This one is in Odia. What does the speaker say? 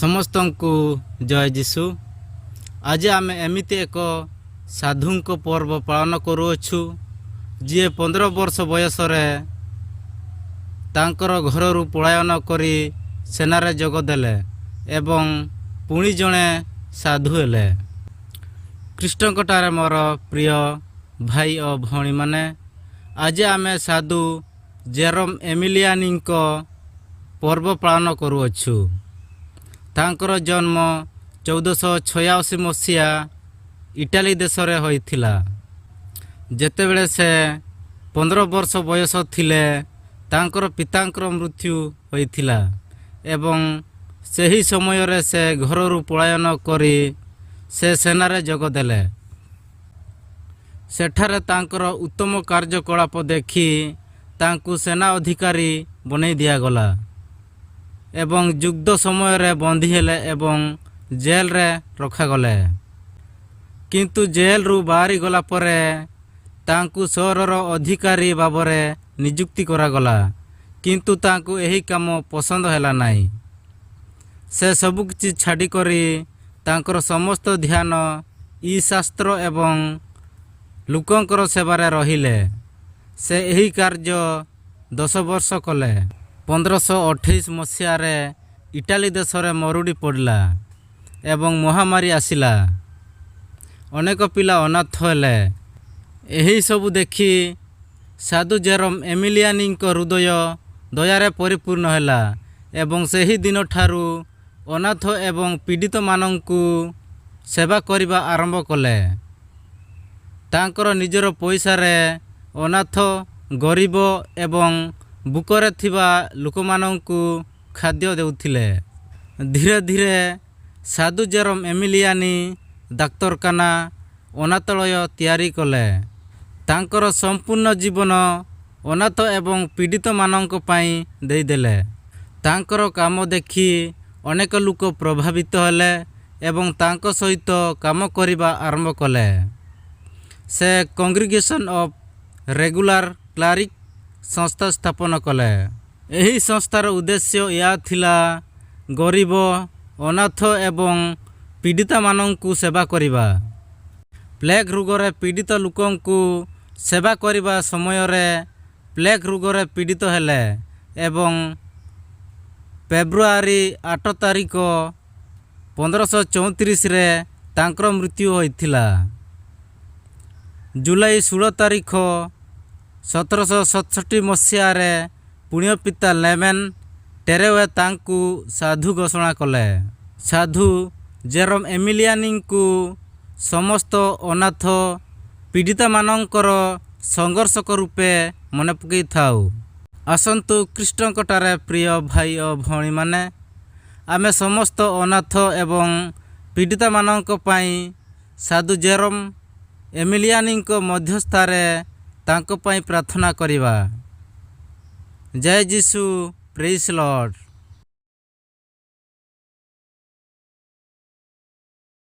ସମସ୍ତଙ୍କୁ ଜୟ ଯୀଶୁ। ଆଜି ଆମେ ଏମିତି ଏକ ସାଧୁଙ୍କ ପର୍ବ ପାଳନ କରୁଅଛୁ, ଯିଏ 15 ବର୍ଷ ବୟସରେ ତାଙ୍କର ଘରରୁ ପଳାୟନ କରି ସେନାରେ ଯୋଗ ଦେଲେ ଏବଂ ପୁଣି ଜଣେ ସାଧୁ ହେଲେ। ଖ୍ରୀଷ୍ଟଙ୍କଠାରେ ମୋର ପ୍ରିୟ ଭାଇ ଓ ଭଉଣୀମାନେ, ଆଜି ଆମେ ସାଧୁ ଜେରମ୍ ଏମିଲିଆନିଙ୍କ ପର୍ବ ପାଳନ କରୁଅଛୁ। ତାଙ୍କର ଜନ୍ମ 1486 ମସିହା ଇଟାଲୀ ଦେଶରେ ହୋଇଥିଲା। ଯେତେବେଳେ ସେ 15 ବର୍ଷ ବୟସ ଥିଲେ, ତାଙ୍କର ପିତାଙ୍କର ମୃତ୍ୟୁ ହୋଇଥିଲା ଏବଂ ସେହି ସମୟରେ ସେ ଘରରୁ ପଳାୟନ କରି ସେ ସେନାରେ ଯୋଗ ଦେଲେ। ସେଠାରେ ତାଙ୍କର ଉତ୍ତମ କାର୍ଯ୍ୟକଳାପ ଦେଖି ତାଙ୍କୁ ସେନା ଅଧିକାରୀ ବନେଇ ଦିଆଗଲା ଏବଂ ଯୁଦ୍ଧ ସମୟରେ ବନ୍ଦୀ ହେଲେ ଏବଂ ଜେଲରେ ରଖାଗଲେ। କିନ୍ତୁ ଜେଲରୁ ବାହାରି ଗଲା ପରେ ତାଙ୍କୁ ସହରର ଅଧିକାରୀ ଭାବରେ ନିଯୁକ୍ତି କରାଗଲା, କିନ୍ତୁ ତାଙ୍କୁ ଏହି କାମ ପସନ୍ଦ ହେଲା ନାହିଁ। ସେ ସବୁକିଛି ଛାଡ଼ିକରି ତାଙ୍କର ସମସ୍ତ ଧ୍ୟାନ ଶାସ୍ତ୍ର ଏବଂ ଲୋକଙ୍କର ସେବାରେ ରହିଲେ। ସେ ଏହି କାର୍ଯ୍ୟ 10 ବର୍ଷ କଲେ। 1528 ମସିହାରେ ଇଟାଲୀ ଦେଶରେ ମରୁଡ଼ି ପଡ଼ିଲା ଏବଂ ମହାମାରୀ ଆସିଲା। ଅନେକ ପିଲା ଅନାଥ ହେଲେ। ଏହି ସବୁ ଦେଖି ସାଧୁ ଜେରମ୍ ଏମିଲିଆନିଙ୍କ ହୃଦୟ ଦୟାରେ ପରିପୂର୍ଣ୍ଣ ହେଲା ଏବଂ ସେହି ଦିନଠାରୁ ଅନାଥ ଏବଂ ପୀଡ଼ିତମାନଙ୍କୁ ସେବା କରିବା ଆରମ୍ଭ କଲେ। ତାଙ୍କର ନିଜର ପଇସାରେ ଅନାଥ, ଗରିବ ଏବଂ ଭୋକରେ ଥିବା ଲୋକମାନଙ୍କୁ ଖାଦ୍ୟ ଦେଉଥିଲେ। ଧୀରେ ଧୀରେ ସାଧୁ ଜେରମ୍ ଏମିଲିଆନି ଡାକ୍ତରଖାନା, ଅନାଥାଳୟ ତିଆରି କଲେ। ତାଙ୍କର ସମ୍ପୂର୍ଣ୍ଣ ଜୀବନ ଅନାଥ ଏବଂ ପୀଡ଼ିତମାନଙ୍କ ପାଇଁ ଦେଇଦେଲେ। ତାଙ୍କର କାମ ଦେଖି ଅନେକ ଲୋକ ପ୍ରଭାବିତ ହେଲେ ଏବଂ ତାଙ୍କ ସହିତ କାମ କରିବା ଆରମ୍ଭ କଲେ। ସେ କଂଗ୍ରିଗେସନ୍ ଅଫ୍ ରେଗୁଲାର କ୍ଲାରିକ୍ ସଂସ୍ଥା ସ୍ଥାପନ କଲେ। ଏହି ସଂସ୍ଥାର ଉଦ୍ଦେଶ୍ୟ ଏହା ଥିଲା ଗରିବ, ଅନାଥ ଏବଂ ପୀଡ଼ିତମାନଙ୍କୁ ସେବା କରିବା। ପ୍ଲେଗ୍ ରୋଗରେ ପୀଡ଼ିତ ଲୋକଙ୍କୁ ସେବା କରିବା ସମୟରେ ପ୍ଲେଗ୍ ରୋଗରେ ପୀଡ଼ିତ ହେଲେ ଏବଂ ଫେବୃଆରୀ 8 ତାରିଖ 1534ରେ ତାଙ୍କର ମୃତ୍ୟୁ ହୋଇଥିଲା। ଜୁଲାଇ 16 ତାରିଖ 1767 ମସିହାରେ ପୁଣ୍ୟ ପିତା ଲେମେନ୍ ଟେରେୱେ ତାଙ୍କୁ ସାଧୁ ଘୋଷଣା କଲେ। ସାଧୁ ଜେରମ୍ ଏମିଲିଆନିଙ୍କୁ ସମସ୍ତ ଅନାଥ ପୀଡ଼ିତମାନଙ୍କର ସଂଘର୍ଷକ ରୂପେ ମନେ ପକାଇଥାଉ। ଆସନ୍ତୁ ଖ୍ରୀଷ୍ଟଙ୍କଠାରେ ପ୍ରିୟ ଭାଇ ଓ ଭଉଣୀମାନେ, ଆମେ ସମସ୍ତ ଅନାଥ ଏବଂ ପୀଡ଼ିତମାନଙ୍କ ପାଇଁ ସାଧୁ ଜେରମ୍ ଏମିଲିଆନିଙ୍କ ମଧ୍ୟସ୍ଥରେ ତାଙ୍କ ପାଇଁ ପ୍ରାର୍ଥନା କରିବା। ଜୟ ଯୀଶୁ, ପ୍ରେଜ୍ ଲର୍ଡ।